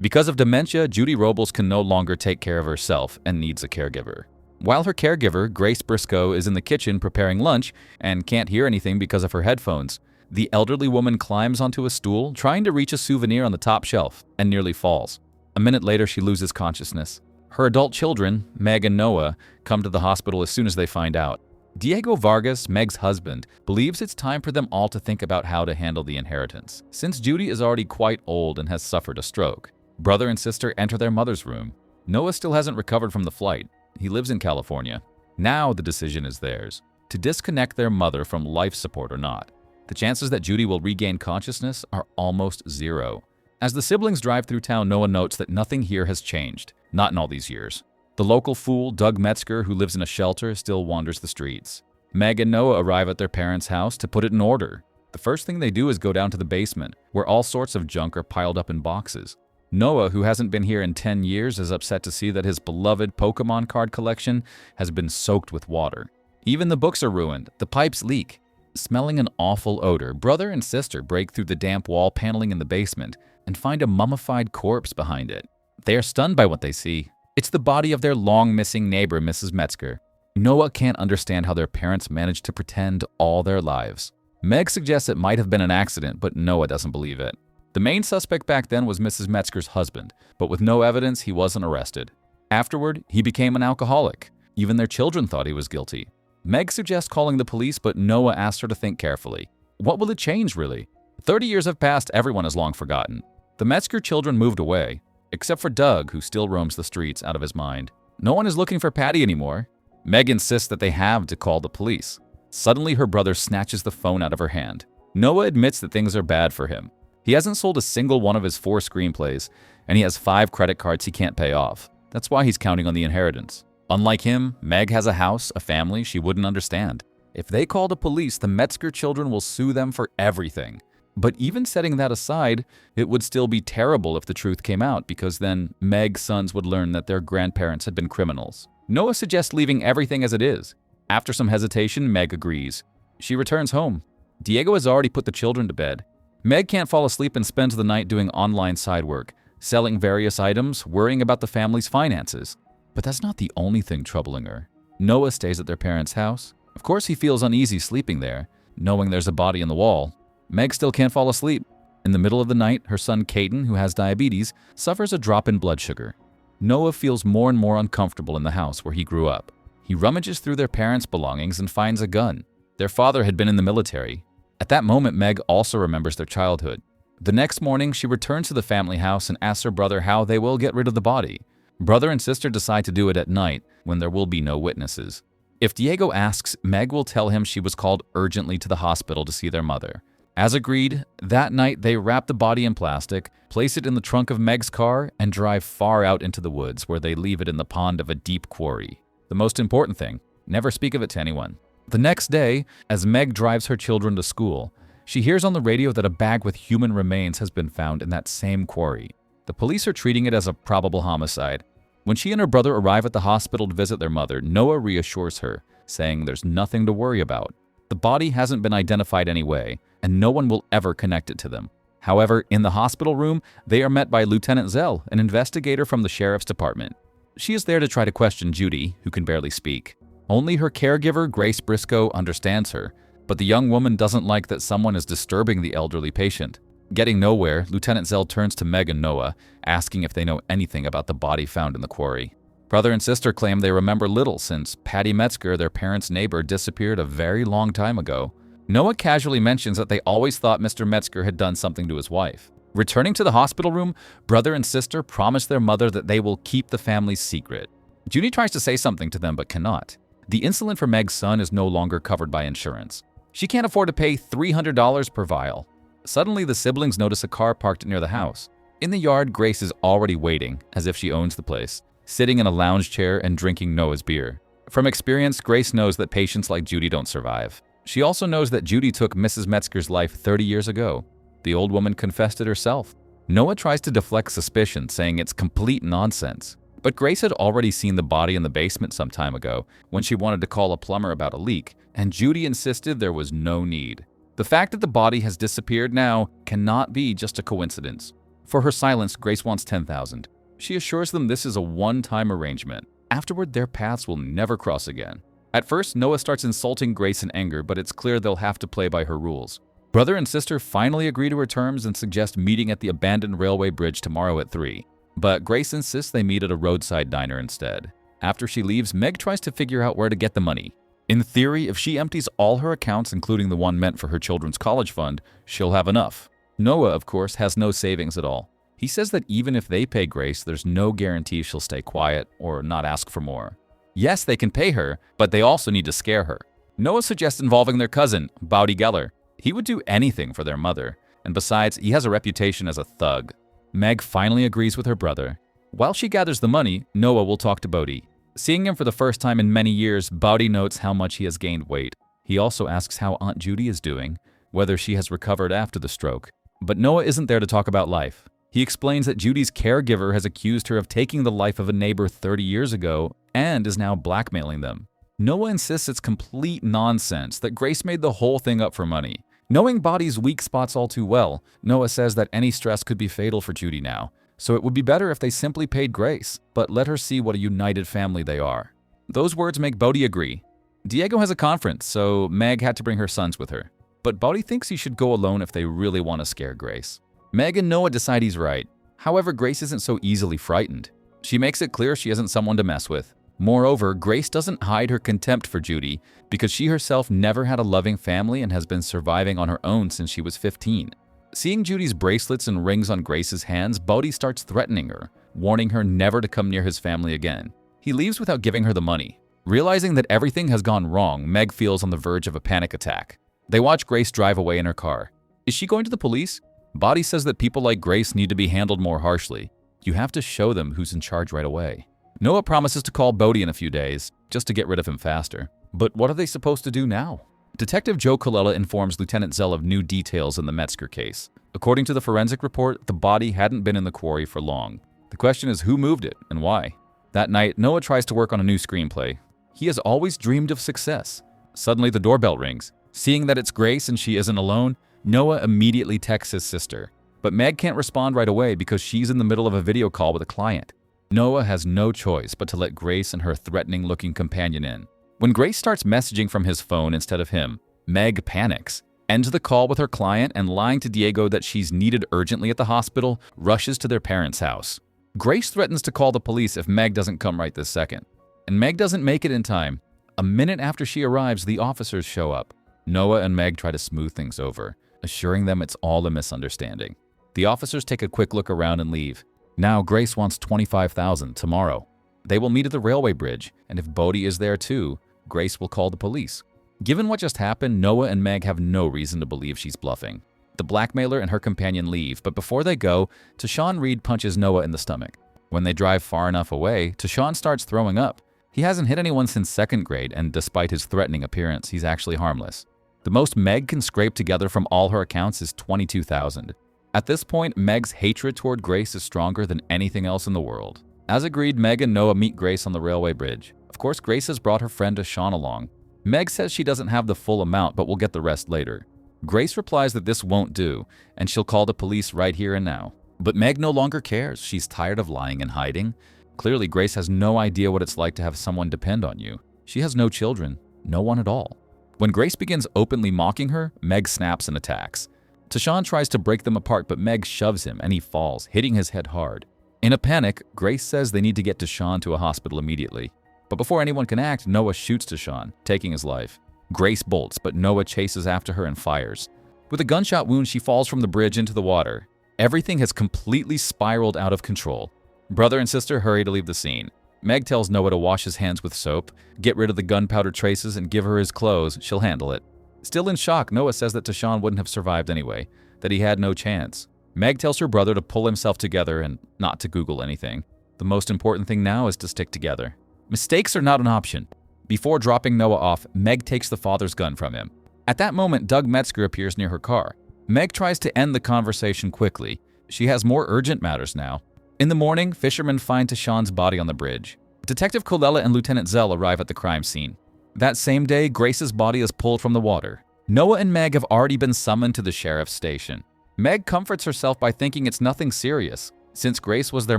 Because of dementia, Judy Robles can no longer take care of herself and needs a caregiver. While her caregiver, Grace Briscoe, is in the kitchen preparing lunch and can't hear anything because of her headphones, the elderly woman climbs onto a stool, trying to reach a souvenir on the top shelf, and nearly falls. A minute later, she loses consciousness. Her adult children, Meg and Noah, come to the hospital as soon as they find out. Diego Vargas, Meg's husband, believes it's time for them all to think about how to handle the inheritance, since Judy is already quite old and has suffered a stroke. Brother and sister enter their mother's room. Noah still hasn't recovered from the flight. He lives in California. Now the decision is theirs, to disconnect their mother from life support or not. The chances that Judy will regain consciousness are almost zero. As the siblings drive through town, Noah notes that nothing here has changed, not in all these years. The local fool, Doug Metzger, who lives in a shelter, still wanders the streets. Meg and Noah arrive at their parents' house to put it in order. The first thing they do is go down to the basement, where all sorts of junk are piled up in boxes. Noah, who hasn't been here in 10 years, is upset to see that his beloved Pokemon card collection has been soaked with water. Even the books are ruined. The pipes leak. Smelling an awful odor, brother and sister break through the damp wall paneling in the basement and find a mummified corpse behind it. They are stunned by what they see. It's the body of their long-missing neighbor, Mrs. Metzger. Noah can't understand how their parents managed to pretend all their lives. Meg suggests it might have been an accident, but Noah doesn't believe it. The main suspect back then was Mrs. Metzger's husband, but with no evidence, he wasn't arrested. Afterward, he became an alcoholic. Even their children thought he was guilty. Meg suggests calling the police, but Noah asked her to think carefully. What will it change, really? 30 years have passed, everyone has long forgotten. The Metzger children moved away, except for Doug, who still roams the streets out of his mind. No one is looking for Patty anymore. Meg insists that they have to call the police. Suddenly, her brother snatches the phone out of her hand. Noah admits that things are bad for him. He hasn't sold a single one of his 4 screenplays, and he has 5 credit cards he can't pay off. That's why he's counting on the inheritance. Unlike him, Meg has a house, a family she wouldn't understand. If they call the police, the Metzger children will sue them for everything. But even setting that aside, it would still be terrible if the truth came out, because then Meg's sons would learn that their grandparents had been criminals. Noah suggests leaving everything as it is. After some hesitation, Meg agrees. She returns home. Diego has already put the children to bed. Meg can't fall asleep and spends the night doing online side work, selling various items, worrying about the family's finances. But that's not the only thing troubling her. Noah stays at their parents' house. Of course, he feels uneasy sleeping there, knowing there's a body in the wall. Meg still can't fall asleep. In the middle of the night, her son Caden, who has diabetes, suffers a drop in blood sugar. Noah feels more and more uncomfortable in the house where he grew up. He rummages through their parents' belongings and finds a gun. Their father had been in the military. At that moment, Meg also remembers their childhood. The next morning, she returns to the family house and asks her brother how they will get rid of the body. Brother and sister decide to do it at night, when there will be no witnesses. If Diego asks, Meg will tell him she was called urgently to the hospital to see their mother. As agreed, that night they wrap the body in plastic, place it in the trunk of Meg's car, and drive far out into the woods where they leave it in the pond of a deep quarry. The most important thing, never speak of it to anyone. The next day, as Meg drives her children to school, she hears on the radio that a bag with human remains has been found in that same quarry. The police are treating it as a probable homicide. When she and her brother arrive at the hospital to visit their mother, Noah reassures her, saying there's nothing to worry about. The body hasn't been identified anyway, and no one will ever connect it to them. However, in the hospital room, they are met by Lieutenant Zell, an investigator from the sheriff's department. She is there to try to question Judy, who can barely speak. Only her caregiver, Grace Briscoe, understands her, but the young woman doesn't like that someone is disturbing the elderly patient. Getting nowhere, Lieutenant Zell turns to Meg and Noah, asking if they know anything about the body found in the quarry. Brother and sister claim they remember little since Patty Metzger, their parents' neighbor, disappeared a very long time ago. Noah casually mentions that they always thought Mr. Metzger had done something to his wife. Returning to the hospital room, brother and sister promise their mother that they will keep the family's secret. Judy tries to say something to them but cannot. The insulin for Meg's son is no longer covered by insurance. She can't afford to pay $300 per vial. Suddenly, the siblings notice a car parked near the house. In the yard, Grace is already waiting, as if she owns the place, sitting in a lounge chair and drinking Noah's beer. From experience, Grace knows that patients like Judy don't survive. She also knows that Judy took Mrs. Metzger's life 30 years ago. The old woman confessed it herself. Noah tries to deflect suspicion, saying it's complete nonsense. But Grace had already seen the body in the basement some time ago when she wanted to call a plumber about a leak, and Judy insisted there was no need. The fact that the body has disappeared now cannot be just a coincidence. For her silence, Grace wants $10,000. She assures them this is a one-time arrangement. Afterward, their paths will never cross again. At first, Noah starts insulting Grace in anger, but it's clear they'll have to play by her rules. Brother and sister finally agree to her terms and suggest meeting at the abandoned railway bridge tomorrow at 3. But Grace insists they meet at a roadside diner instead. After she leaves, Meg tries to figure out where to get the money. In theory, if she empties all her accounts, including the one meant for her children's college fund, she'll have enough. Noah, of course, has no savings at all. He says that even if they pay Grace, there's no guarantee she'll stay quiet or not ask for more. Yes, they can pay her, but they also need to scare her. Noah suggests involving their cousin, Bowdy Geller. He would do anything for their mother, and besides, he has a reputation as a thug. Meg finally agrees with her brother. While she gathers the money, Noah will talk to Bowdy. Seeing him for the first time in many years, Bowdy notes how much he has gained weight. He also asks how Aunt Judy is doing, whether she has recovered after the stroke. But Noah isn't there to talk about life. He explains that Judy's caregiver has accused her of taking the life of a neighbor 30 years ago and is now blackmailing them. Noah insists it's complete nonsense, that Grace made the whole thing up for money. Knowing Bowdy's weak spots all too well, Noah says that any stress could be fatal for Judy now, so it would be better if they simply paid Grace, but let her see what a united family they are. Those words make Bowdy agree. Diego has a conference, so Meg had to bring her sons with her. But Bowdy thinks he should go alone if they really want to scare Grace. Meg and Noah decide he's right. However, Grace isn't so easily frightened. She makes it clear she isn't someone to mess with. Moreover, Grace doesn't hide her contempt for Judy because she herself never had a loving family and has been surviving on her own since she was 15. Seeing Judy's bracelets and rings on Grace's hands, Bowdy starts threatening her, warning her never to come near his family again. He leaves without giving her the money. Realizing that everything has gone wrong, Meg feels on the verge of a panic attack. They watch Grace drive away in her car. Is she going to the police? Bowdy says that people like Grace need to be handled more harshly. You have to show them who's in charge right away. Noah promises to call Bowdy in a few days, just to get rid of him faster. But what are they supposed to do now? Detective Joe Colella informs Lieutenant Zell of new details in the Metzger case. According to the forensic report, the body hadn't been in the quarry for long. The question is who moved it and why? That night, Noah tries to work on a new screenplay. He has always dreamed of success. Suddenly, the doorbell rings. Seeing that it's Grace and she isn't alone, Noah immediately texts his sister. But Meg can't respond right away because she's in the middle of a video call with a client. Noah has no choice but to let Grace and her threatening-looking companion in. When Grace starts messaging from his phone instead of him, Meg panics, ends the call with her client, and lying to Diego that she's needed urgently at the hospital, rushes to their parents' house. Grace threatens to call the police if Meg doesn't come right this second. And Meg doesn't make it in time. A minute after she arrives, the officers show up. Noah and Meg try to smooth things over, assuring them it's all a misunderstanding. The officers take a quick look around and leave. Now Grace wants $25,000 tomorrow. They will meet at the railway bridge, and if Bowdy is there too, Grace will call the police. Given what just happened, Noah and Meg have no reason to believe she's bluffing. The blackmailer and her companion leave, but before they go, Tashawn Reed punches Noah in the stomach. When they drive far enough away, Tashawn starts throwing up. He hasn't hit anyone since second grade, and despite his threatening appearance, he's actually harmless. The most Meg can scrape together from all her accounts is $22,000. At this point, Meg's hatred toward Grace is stronger than anything else in the world. As agreed, Meg and Noah meet Grace on the railway bridge. Of course, Grace has brought her friend Tashawn along. Meg says she doesn't have the full amount, but will get the rest later. Grace replies that this won't do, and she'll call the police right here and now. But Meg no longer cares. She's tired of lying and hiding. Clearly, Grace has no idea what it's like to have someone depend on you. She has no children, no one at all. When Grace begins openly mocking her, Meg snaps and attacks. Tashawn tries to break them apart, but Meg shoves him and he falls, hitting his head hard. In a panic, Grace says they need to get Tashawn to a hospital immediately. But before anyone can act, Noah shoots Tashawn, taking his life. Grace bolts, but Noah chases after her and fires. With a gunshot wound, she falls from the bridge into the water. Everything has completely spiraled out of control. Brother and sister hurry to leave the scene. Meg tells Noah to wash his hands with soap, get rid of the gunpowder traces, and give her his clothes. She'll handle it. Still in shock, Noah says that Tashawn wouldn't have survived anyway, that he had no chance. Meg tells her brother to pull himself together and not to Google anything. The most important thing now is to stick together. Mistakes are not an option. Before dropping Noah off, Meg takes the father's gun from him. At that moment, Doug Metzger appears near her car. Meg tries to end the conversation quickly. She has more urgent matters now. In the morning, fishermen find Tashawn's body on the bridge. Detective Colella and Lieutenant Zell arrive at the crime scene. That same day, Grace's body is pulled from the water. Noah and Meg have already been summoned to the sheriff's station. Meg comforts herself by thinking it's nothing serious. Since Grace was their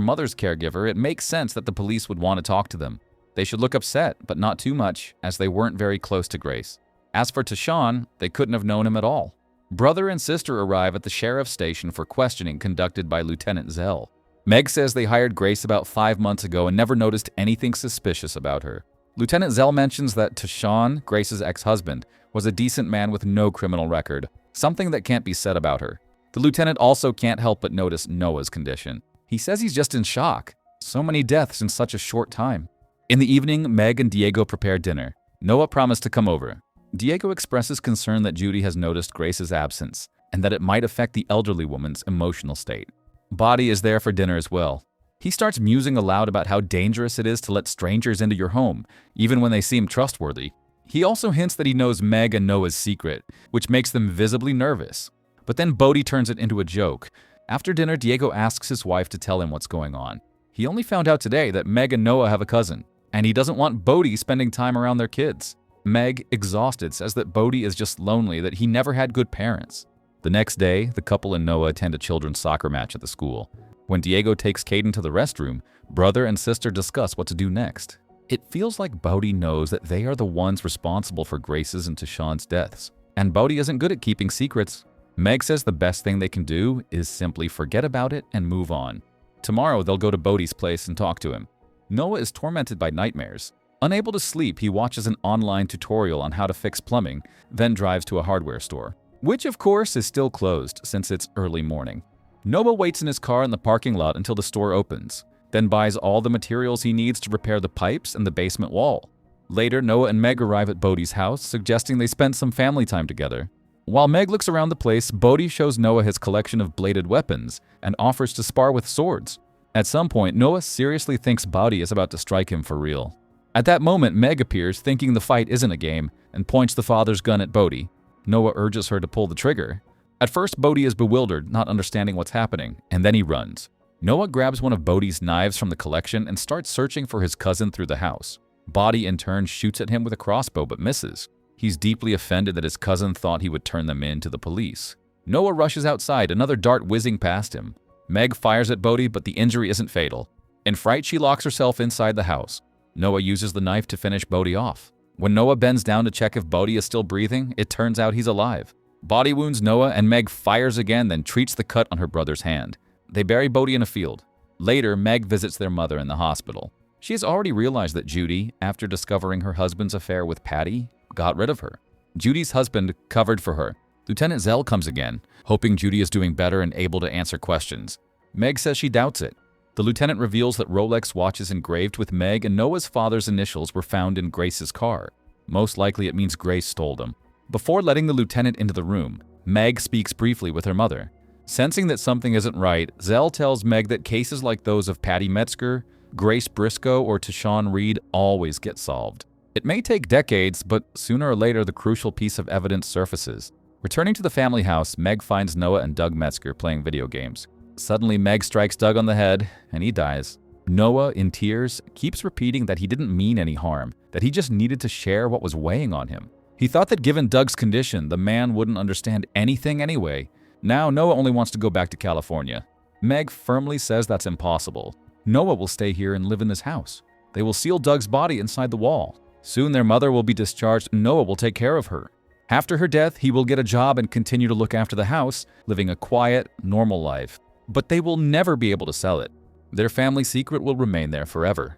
mother's caregiver, it makes sense that the police would want to talk to them. They should look upset, but not too much, as they weren't very close to Grace. As for Tashawn, they couldn't have known him at all. Brother and sister arrive at the sheriff's station for questioning conducted by Lieutenant Zell. Meg says they hired Grace about 5 months ago and never noticed anything suspicious about her. Lieutenant Zell mentions that Tashawn, Grace's ex-husband, was a decent man with no criminal record, something that can't be said about her. The lieutenant also can't help but notice Noah's condition. He says he's just in shock. So many deaths in such a short time. In the evening, Meg and Diego prepare dinner. Noah promised to come over. Diego expresses concern that Judy has noticed Grace's absence and that it might affect the elderly woman's emotional state. Body is there for dinner as well. He starts musing aloud about how dangerous it is to let strangers into your home, even when they seem trustworthy. He also hints that he knows Meg and Noah's secret, which makes them visibly nervous. But then Bodhi turns it into a joke. After dinner, Diego asks his wife to tell him what's going on. He only found out today that Meg and Noah have a cousin, and he doesn't want Bodhi spending time around their kids. Meg, exhausted, says that Bodhi is just lonely, that he never had good parents. The next day, the couple and Noah attend a children's soccer match at the school. When Diego takes Caden to the restroom, brother and sister discuss what to do next. It feels like Bodhi knows that they are the ones responsible for Grace's and Tashawn's deaths, and Bodhi isn't good at keeping secrets. Meg says the best thing they can do is simply forget about it and move on. Tomorrow, they'll go to Bodhi's place and talk to him. Noah is tormented by nightmares. Unable to sleep, he watches an online tutorial on how to fix plumbing, then drives to a hardware store, which of course is still closed since it's early morning. Noah waits in his car in the parking lot until the store opens, then buys all the materials he needs to repair the pipes and the basement wall. Later, Noah and Meg arrive at Bodhi's house, suggesting they spend some family time together. While Meg looks around the place, Bodhi shows Noah his collection of bladed weapons and offers to spar with swords. At some point, Noah seriously thinks Bodhi is about to strike him for real. At that moment, Meg appears, thinking the fight isn't a game, and points the father's gun at Bodhi. Noah urges her to pull the trigger. At first, Bodhi is bewildered, not understanding what's happening, and then he runs. Noah grabs one of Bodhi's knives from the collection and starts searching for his cousin through the house. Bodhi, in turn, shoots at him with a crossbow but misses. He's deeply offended that his cousin thought he would turn them in to the police. Noah rushes outside, another dart whizzing past him. Meg fires at Bodhi, but the injury isn't fatal. In fright, she locks herself inside the house. Noah uses the knife to finish Bodhi off. When Noah bends down to check if Bodhi is still breathing, it turns out he's alive. Bodhi wounds Noah, and Meg fires again, then treats the cut on her brother's hand. They bury Bodhi in a field. Later, Meg visits their mother in the hospital. She has already realized that Judy, after discovering her husband's affair with Patty, got rid of her. Judy's husband covered for her. Lieutenant Zell comes again, hoping Judy is doing better and able to answer questions. Meg says she doubts it. The lieutenant reveals that Rolex watches engraved with Meg and Noah's father's initials were found in Grace's car. Most likely it means Grace stole them. Before letting the lieutenant into the room, Meg speaks briefly with her mother. Sensing that something isn't right, Zell tells Meg that cases like those of Patty Metzger, Grace Briscoe, or Tashawn Reed always get solved. It may take decades, but sooner or later the crucial piece of evidence surfaces. Returning to the family house, Meg finds Noah and Doug Metzger playing video games. Suddenly, Meg strikes Doug on the head, and he dies. Noah, in tears, keeps repeating that he didn't mean any harm, that he just needed to share what was weighing on him. He thought that given Doug's condition, the man wouldn't understand anything anyway. Now, Noah only wants to go back to California. Meg firmly says that's impossible. Noah will stay here and live in this house. They will seal Doug's body inside the wall. Soon their mother will be discharged and Noah will take care of her. After her death, he will get a job and continue to look after the house, living a quiet, normal life. But they will never be able to sell it. Their family secret will remain there forever.